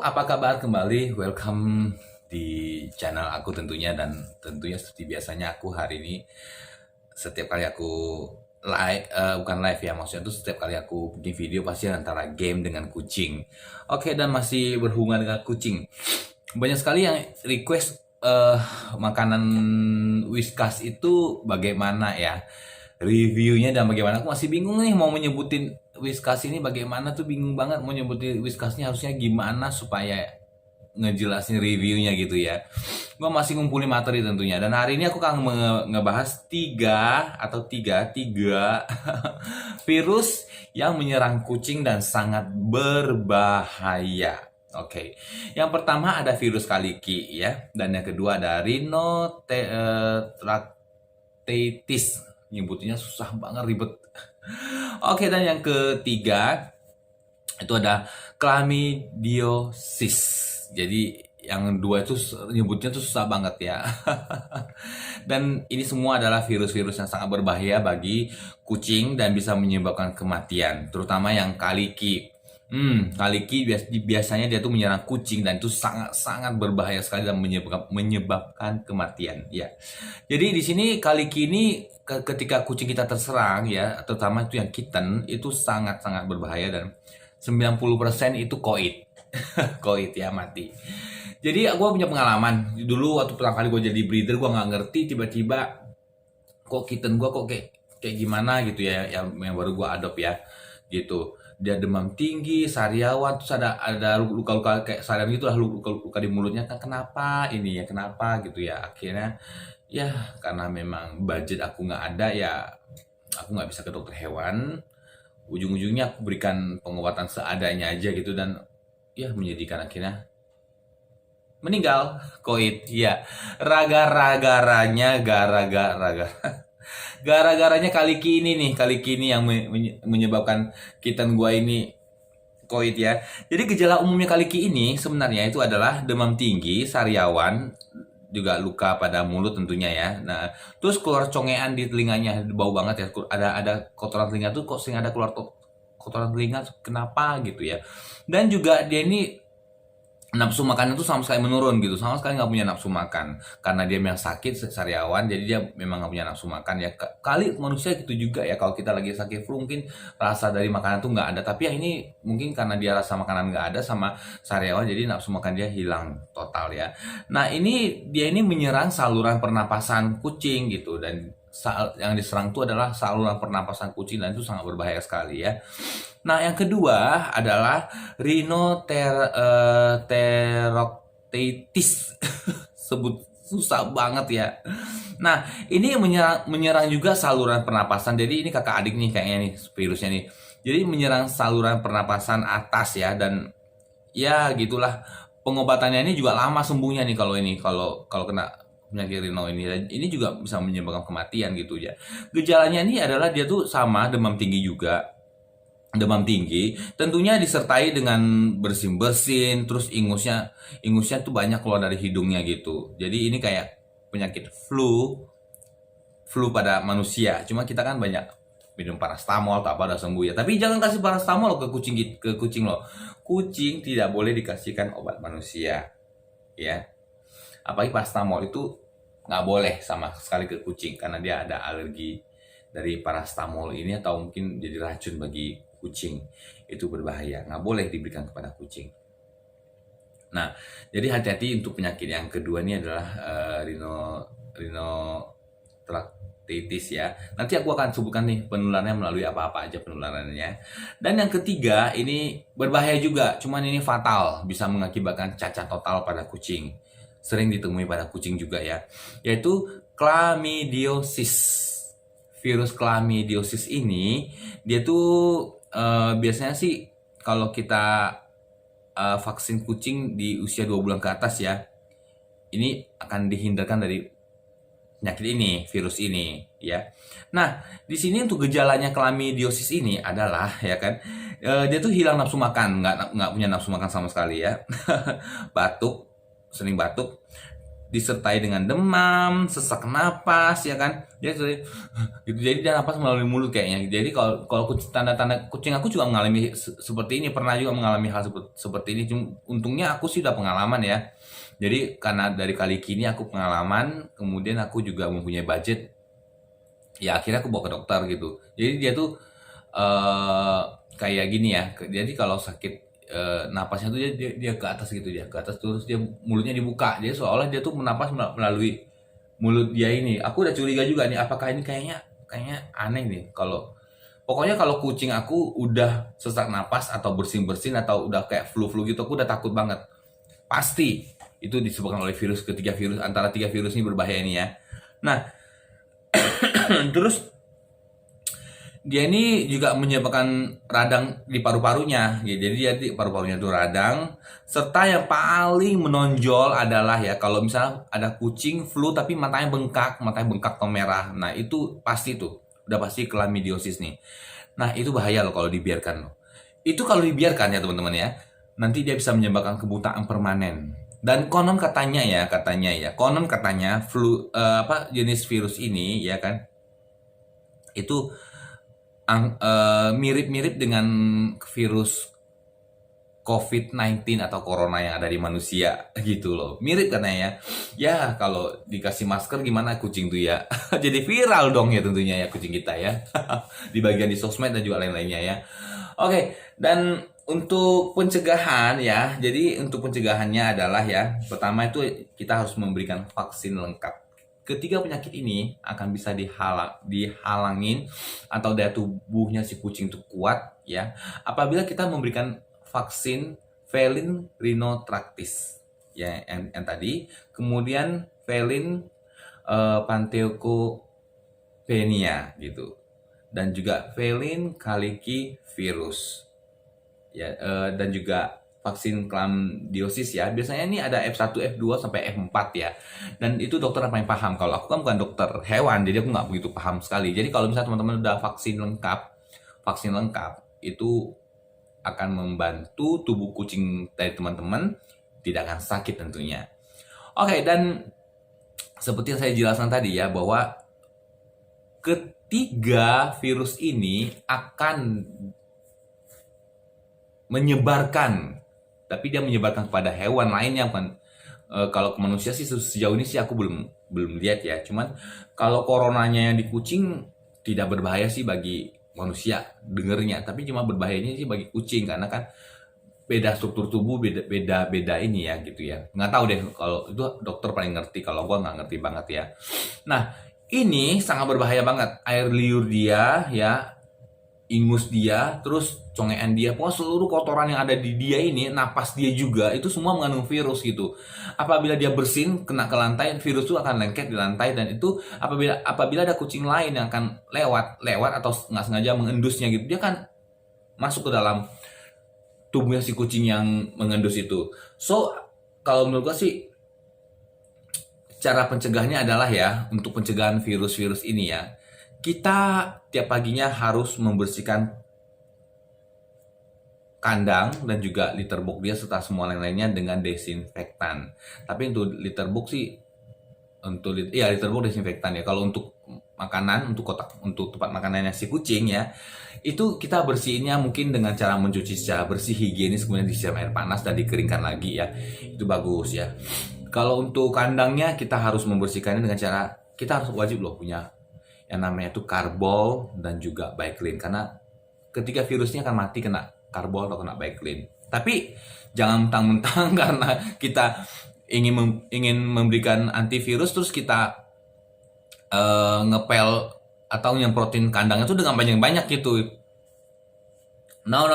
apa kabar kembali? Welcome di channel aku tentunya, dan tentunya seperti biasanya aku hari ini setiap kali aku live, bukan live ya, maksudnya tuh setiap kali aku bikin video pasti antara game dengan kucing. Oke, dan masih berhubungan dengan kucing. Banyak sekali yang request makanan Whiskas itu bagaimana ya reviewnya dan bagaimana. Aku masih bingung nih mau menyebutin Whiskas ini bagaimana, tuh bingung banget mau nyebutin Whiskasnya harusnya gimana supaya ngejelasin reviewnya gitu ya. Gue masih ngumpulin materi tentunya, dan hari ini aku akan ngebahas tiga virus yang menyerang kucing dan sangat berbahaya. Oke, yang pertama ada virus Kaliki ya, dan yang kedua ada Rhinotracheitis. Nyebutnya susah banget, ribet. Oke, dan yang ketiga itu ada chlamydiosis. Jadi yang dua itu nyebutnya tuh susah banget ya. Dan ini semua adalah virus-virus yang sangat berbahaya bagi kucing dan bisa menyebabkan kematian, terutama yang Kaliki. Kaliki biasanya dia tuh menyerang kucing dan itu sangat-sangat berbahaya sekali dan menyebabkan kematian ya. Jadi di sini Kaliki ini ketika kucing kita terserang ya, terutama itu yang kitten, itu sangat-sangat berbahaya dan 90% itu koit. Koit ya, mati. Jadi gue punya pengalaman dulu waktu pertama kali gue jadi breeder, gue nggak ngerti tiba-tiba kok kitten gue kok kayak gimana gitu ya, yang baru gue adopt ya gitu. Dia demam tinggi, sariawan, terus ada luka-luka kayak sariawan gitu lah, luka di mulutnya. Kan kenapa ini ya, kenapa gitu ya. Akhirnya ya karena memang budget aku nggak ada ya, aku nggak bisa ke dokter hewan. Ujung-ujungnya aku berikan pengobatan seadanya aja gitu, dan ya menyedihkan, akhirnya meninggal koit ya. Raga-ragaranya gara-garanya Kaliki ini nih, Kaliki ini yang menyebabkan kitten gua ini koit ya. Jadi gejala umumnya Kaliki ini sebenarnya itu adalah demam tinggi, sariawan, juga luka pada mulut tentunya ya. Nah, terus keluar congean di telinganya, bau banget ya. Ada kotoran telinga tuh, kok sering ada keluar kotoran telinga, kenapa gitu ya. Dan juga dia ini nafsu makannya tuh sama sekali menurun gitu, sama sekali nggak punya nafsu makan karena dia memang sakit sariawan, jadi dia memang nggak punya nafsu makan ya. Kali manusia gitu juga ya, kalau kita lagi sakit flu mungkin rasa dari makanan tuh nggak ada, tapi yang ini mungkin karena dia rasa makanan nggak ada sama sariawan, jadi nafsu makan dia hilang total ya. Nah, dia ini menyerang saluran pernapasan kucing gitu, dan yang diserang itu adalah saluran pernapasan kucing, dan itu sangat berbahaya sekali ya. Nah, yang kedua adalah Rhinotracheitis. Sebut susah banget ya. Nah, ini menyerang juga saluran pernapasan. Jadi ini kakak adik nih kayaknya nih virusnya nih. Jadi menyerang saluran pernapasan atas ya, dan ya gitulah. Pengobatannya ini juga lama sembuhnya nih kalau kena penyakit Rhino ini. Dan ini juga bisa menyebabkan kematian gitu ya. Gejalanya ini adalah dia tuh sama demam tinggi juga. Demam tinggi tentunya disertai dengan bersin-bersin, terus ingusnya tuh banyak keluar dari hidungnya gitu. Jadi ini kayak penyakit flu pada manusia. Cuma kita kan banyak minum parastamol atau apa udah sembuh ya. Tapi jangan kasih parastamol ke kucing loh. Kucing tidak boleh dikasihkan obat manusia ya. Apalagi parastamol itu nggak boleh sama sekali ke kucing karena dia ada alergi dari parastamol ini, atau mungkin jadi racun bagi kucing. Itu berbahaya, nggak boleh diberikan kepada kucing. Nah, jadi hati-hati untuk penyakit yang kedua ini adalah rhinotracheitis ya. Nanti aku akan sebutkan nih penularannya melalui apa-apa aja penularannya. Dan yang ketiga ini berbahaya juga, cuman ini fatal, bisa mengakibatkan cacat total pada kucing. Sering ditemui pada kucing juga ya, yaitu chlamydiosis. Virus chlamydiosis ini dia tuh biasanya sih kalau kita vaksin kucing di usia 2 bulan ke atas ya, ini akan dihindarkan dari penyakit ini, virus ini ya. Nah, di sini untuk gejalanya chlamydiosis ini adalah ya kan, dia tuh hilang nafsu makan, nggak punya nafsu makan sama sekali ya. Batuk, sering batuk, disertai dengan demam, sesak napas, ya kan? Gitu. Jadi dia napas melalui mulut kayaknya. Jadi kalau tanda-tanda kucing aku juga mengalami seperti ini, pernah juga mengalami hal seperti ini. Untungnya aku sih udah pengalaman ya. Jadi karena dari kali kini aku pengalaman, kemudian aku juga mempunyai budget, ya akhirnya aku bawa ke dokter gitu. Jadi dia tuh eh kayak gini ya. Jadi kalau sakit napasnya tuh dia ke atas gitu, dia ke atas terus dia mulutnya dibuka. Jadi seolah dia tuh menapas melalui mulut dia ini. Aku udah curiga juga nih, apakah ini kayaknya kayaknya aneh nih kalau pokoknya kalau kucing aku udah sesak napas atau bersin-bersin atau udah kayak flu-flu gitu, aku udah takut banget. Pasti itu disebabkan oleh virus, ketiga virus, antara tiga virus ini berbahaya ini ya. Nah, terus dia ini juga menyebabkan radang di paru-parunya, ya. Jadi dia di paru-parunya itu radang. Serta yang paling menonjol adalah ya kalau misalnya ada kucing flu tapi matanya bengkak atau merah. Nah itu pasti tuh, udah pasti chlamydiosis nih. Nah itu bahaya loh kalau dibiarkan loh. Itu kalau dibiarkan ya teman-teman ya, nanti dia bisa menyebabkan kebutaan permanen. Dan konon katanya flu jenis virus ini ya kan, itu mirip-mirip dengan virus COVID-19 atau corona yang ada di manusia gitu loh. Mirip katanya ya. Ya kalau dikasih masker gimana kucing tuh ya. Jadi viral dong ya tentunya ya kucing kita ya. Di bagian di sosmed dan juga lain-lainnya ya. Oke, dan untuk pencegahan ya. Jadi untuk pencegahannya adalah ya, pertama itu kita harus memberikan vaksin lengkap. Ketiga penyakit ini akan bisa dihalangin atau daya tubuhnya si kucing itu kuat ya apabila kita memberikan vaksin felin rhinotractis ya yang tadi, kemudian felin panleukopenia gitu, dan juga felin kaliki virus ya, dan juga vaksin chlamydiosis ya. Biasanya ini ada F1, F2 sampai F4 ya. Dan itu dokter yang paling paham. Kalau aku kan bukan dokter hewan, jadi aku nggak begitu paham sekali. Jadi kalau misalnya teman-teman udah vaksin lengkap itu akan membantu tubuh kucing dari teman-teman tidak akan sakit tentunya. Oke, dan seperti yang saya jelaskan tadi ya, bahwa ketiga virus ini akan menyebarkan, tapi dia menyebarkan kepada hewan lainnya kan. Kalau ke manusia sih sejauh ini sih aku belum lihat ya. Cuman kalau coronanya yang di kucing tidak berbahaya sih bagi manusia dengernya, tapi cuma berbahayanya sih bagi kucing karena kan beda struktur tubuh, beda ini ya gitu ya. Nggak tahu deh, kalau itu dokter paling ngerti, kalau gua nggak ngerti banget ya. Nah ini sangat berbahaya banget, air liur dia ya, ingus dia, terus congean dia, pokoknya seluruh kotoran yang ada di dia ini, napas dia juga, itu semua mengandung virus gitu. Apabila dia bersin, kena ke lantai, virus itu akan lengket di lantai, dan itu apabila ada kucing lain yang akan lewat atau nggak sengaja mengendusnya gitu, dia kan masuk ke dalam tubuhnya si kucing yang mengendus itu. So, kalau menurut gue sih, cara pencegahnya adalah ya, untuk pencegahan virus-virus ini ya, kita tiap paginya harus membersihkan kandang dan juga litter box dia serta semua lain-lainnya dengan desinfektan. Tapi untuk litter box sih, litter box desinfektan ya. Kalau untuk makanan, untuk tempat makanannya si kucing ya, itu kita bersihinnya mungkin dengan cara mencuci secara bersih, higienis, kemudian disiram air panas dan dikeringkan lagi ya. Itu bagus ya. Kalau untuk kandangnya kita harus membersihkannya dengan cara, kita harus wajib loh punya yang namanya itu karbol dan juga Biclean, karena ketika virusnya akan mati kena karbol atau kena Biclean. Tapi jangan mentang-mentang karena kita ingin memberikan antivirus terus kita ngepel atau nyemprotin kandangnya itu dengan banyak-banyak gitu. No,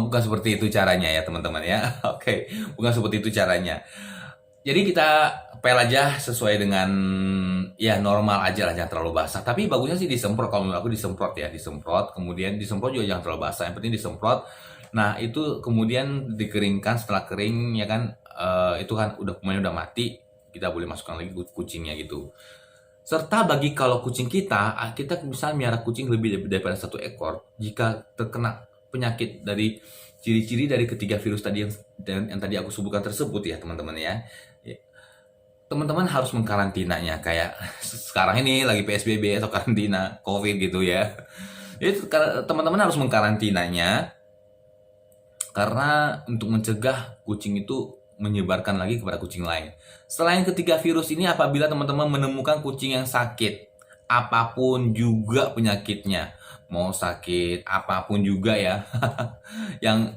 bukan seperti itu caranya ya teman-teman ya. Oke, bukan seperti itu caranya. Jadi kita pel aja sesuai dengan ya normal aja lah, jangan terlalu basah. Tapi bagusnya sih disemprot, kalau menurut aku disemprot ya, disemprot. Kemudian disemprot juga jangan terlalu basah, yang penting disemprot. Nah itu kemudian dikeringkan, setelah kering ya kan, itu kan udah kumannya udah mati, kita boleh masukkan lagi kucingnya gitu. Serta bagi kalau kucing kita bisa miara kucing lebih daripada 1 ekor, jika terkena penyakit dari ciri-ciri dari ketiga virus tadi yang tadi aku sebutkan tersebut ya teman-teman ya. teman-teman harus mengkarantinanya kayak sekarang ini lagi PSBB atau karantina COVID gitu ya. Jadi teman-teman harus mengkarantinanya karena untuk mencegah kucing itu menyebarkan lagi kepada kucing lain. Selain ketiga virus ini, apabila teman-teman menemukan kucing yang sakit, apapun juga penyakitnya, mau sakit apapun juga ya, yang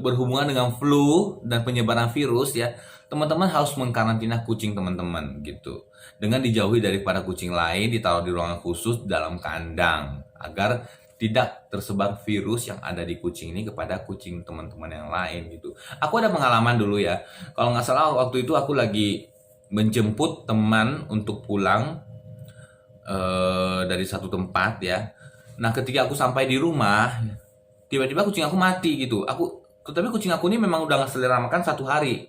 berhubungan dengan flu dan penyebaran virus ya, teman-teman harus mengkarantina kucing teman-teman gitu. Dengan dijauhi daripada kucing lain, ditaruh di ruangan khusus dalam kandang agar tidak tersebar virus yang ada di kucing ini kepada kucing teman-teman yang lain gitu. Aku ada pengalaman dulu ya. Kalau nggak salah waktu itu aku lagi menjemput teman untuk pulang dari satu tempat ya. Nah, ketika aku sampai di rumah, tiba-tiba kucing aku mati gitu. Tapi kucing aku ini memang udah nggak selera makan satu hari.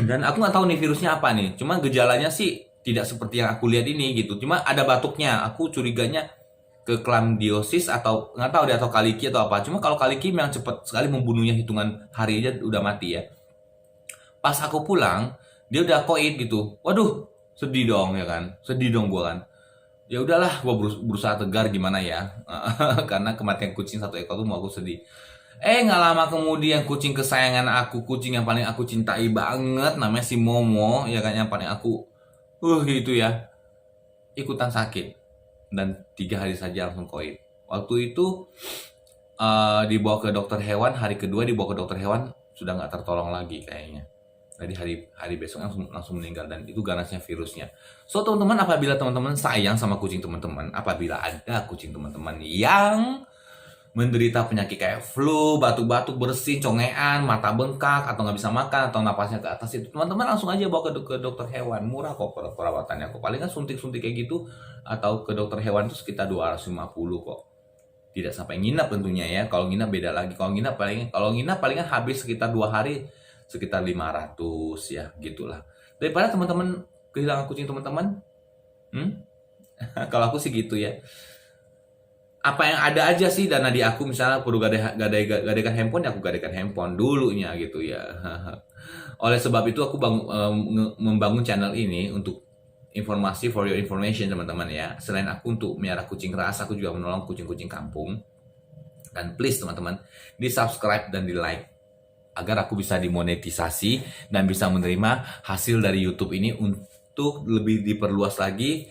Dan aku nggak tahu nih virusnya apa nih. Cuma gejalanya sih tidak seperti yang aku lihat ini gitu. Cuma ada batuknya. Aku curiganya ke chlamydiosis atau nggak tahu deh, atau kaliki atau apa. Cuma kalau kaliki memang cepat sekali membunuhnya, hitungan hari aja udah mati ya. Pas aku pulang, dia udah koit gitu. Waduh, sedih dong ya kan. Sedih dong gua kan. Ya udahlah, gua berusaha tegar gimana ya. Karena kematian kucing satu ekor tuh mau aku sedih. Nggak lama kemudian kucing kesayangan aku, kucing yang paling aku cintai banget, namanya si Momo, ya kan, yang paling aku gitu ya, ikutan sakit dan 3 hari saja langsung koit. Waktu itu dibawa ke dokter hewan, hari kedua dibawa ke dokter hewan sudah nggak tertolong lagi kayaknya. Jadi hari besoknya langsung meninggal, dan itu ganasnya virusnya. So teman-teman, apabila teman-teman sayang sama kucing teman-teman, apabila ada kucing teman-teman yang menderita penyakit kayak flu, batuk-batuk, bersin, congean, mata bengkak, atau nggak bisa makan, atau napasnya ke atas, itu teman-teman langsung aja bawa ke dokter hewan. Murah kok perawatannya kok. Palingan suntik-suntik kayak gitu, atau ke dokter hewan itu sekitar 250 kok. Tidak sampai nginap tentunya ya. Kalau nginap beda lagi. Kalau nginap palingan habis sekitar 2 hari, sekitar 500 ya, gitulah. Daripada teman-teman kehilangan kucing teman-teman. Kalau aku sih gitu ya. Apa yang ada aja sih dana di aku, misalnya perlu gadekan handphone ya aku gadekan handphone dulunya gitu ya. Oleh sebab itu aku membangun channel ini untuk informasi, for your information teman-teman ya. Selain aku untuk melihara kucing ras, aku juga menolong kucing-kucing kampung. Dan please teman-teman, di subscribe dan di like agar aku bisa dimonetisasi dan bisa menerima hasil dari YouTube ini untuk lebih diperluas lagi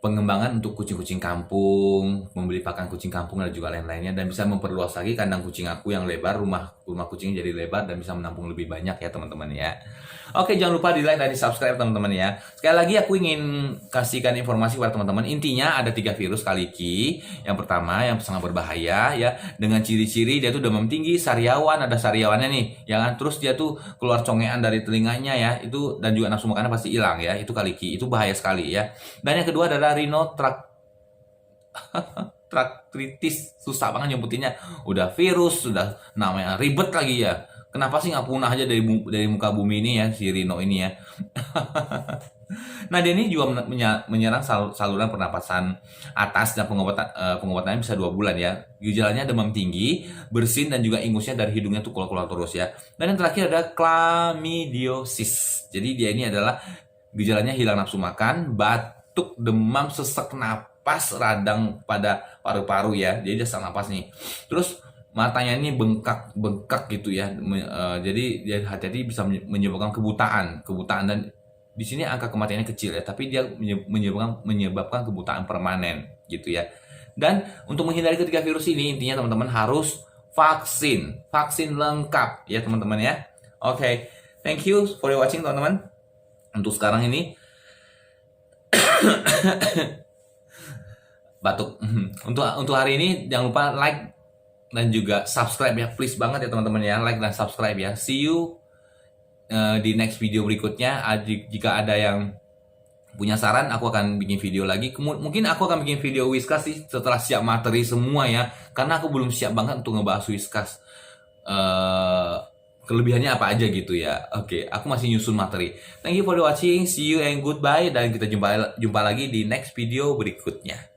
pengembangan untuk kucing-kucing kampung, membeli pakan kucing kampung dan juga lain-lainnya, dan bisa memperluas lagi kandang kucing aku yang lebar, rumah kucing jadi lebar dan bisa menampung lebih banyak ya teman-teman ya. Oke, jangan lupa di like dan di subscribe teman-teman ya. Sekali lagi aku ingin kasihkan informasi kepada teman-teman. Intinya ada 3 virus kaliki. Yang pertama yang sangat berbahaya ya, dengan ciri-ciri dia tuh demam tinggi, sariawan, ada sariawannya nih, ya kan? Terus dia tuh keluar congean dari telinganya ya, itu, dan juga nafsu makannya pasti hilang ya. Itu kaliki, itu bahaya sekali ya. Dan yang kedua adalah rhinotracheitis, susah banget nyebutinnya. Udah virus, sudah namanya ribet lagi ya. Kenapa sih nggak punah aja dari muka bumi ini ya, si Rhino ini ya. Nah, dia ini juga menyerang saluran pernapasan atas, dan pengobatannya bisa 2 bulan ya. Gejalanya demam tinggi, bersin, dan juga ingusnya dari hidungnya tuh keluar terus ya. Dan yang terakhir ada chlamydiosis. Jadi dia ini adalah gejalanya hilang nafsu makan, batuk, demam, sesak napas, radang pada paru-paru ya. Jadi dia sesak napas nih. Terus matanya ini bengkak gitu ya. Jadi dia hati-hati bisa menyebabkan kebutaan, dan di sini angka kematiannya kecil ya, tapi dia menyebabkan kebutaan permanen gitu ya. Dan untuk menghindari ketiga virus ini, intinya teman-teman harus vaksin lengkap ya teman-teman ya. Oke, thank you for watching teman-teman. Untuk sekarang ini batuk. Untuk hari ini jangan lupa like dan juga subscribe ya, please banget ya teman-teman ya, like dan subscribe ya. See you di next video berikutnya. Jika ada yang punya saran, aku akan bikin video lagi. Mungkin aku akan bikin video Whiskas sih setelah siap materi semua ya, karena aku belum siap banget untuk ngebahas Whiskas. Kelebihannya apa aja gitu ya. Oke, aku masih nyusun materi. Thank you for watching, see you and goodbye, dan kita jumpa lagi di next video berikutnya.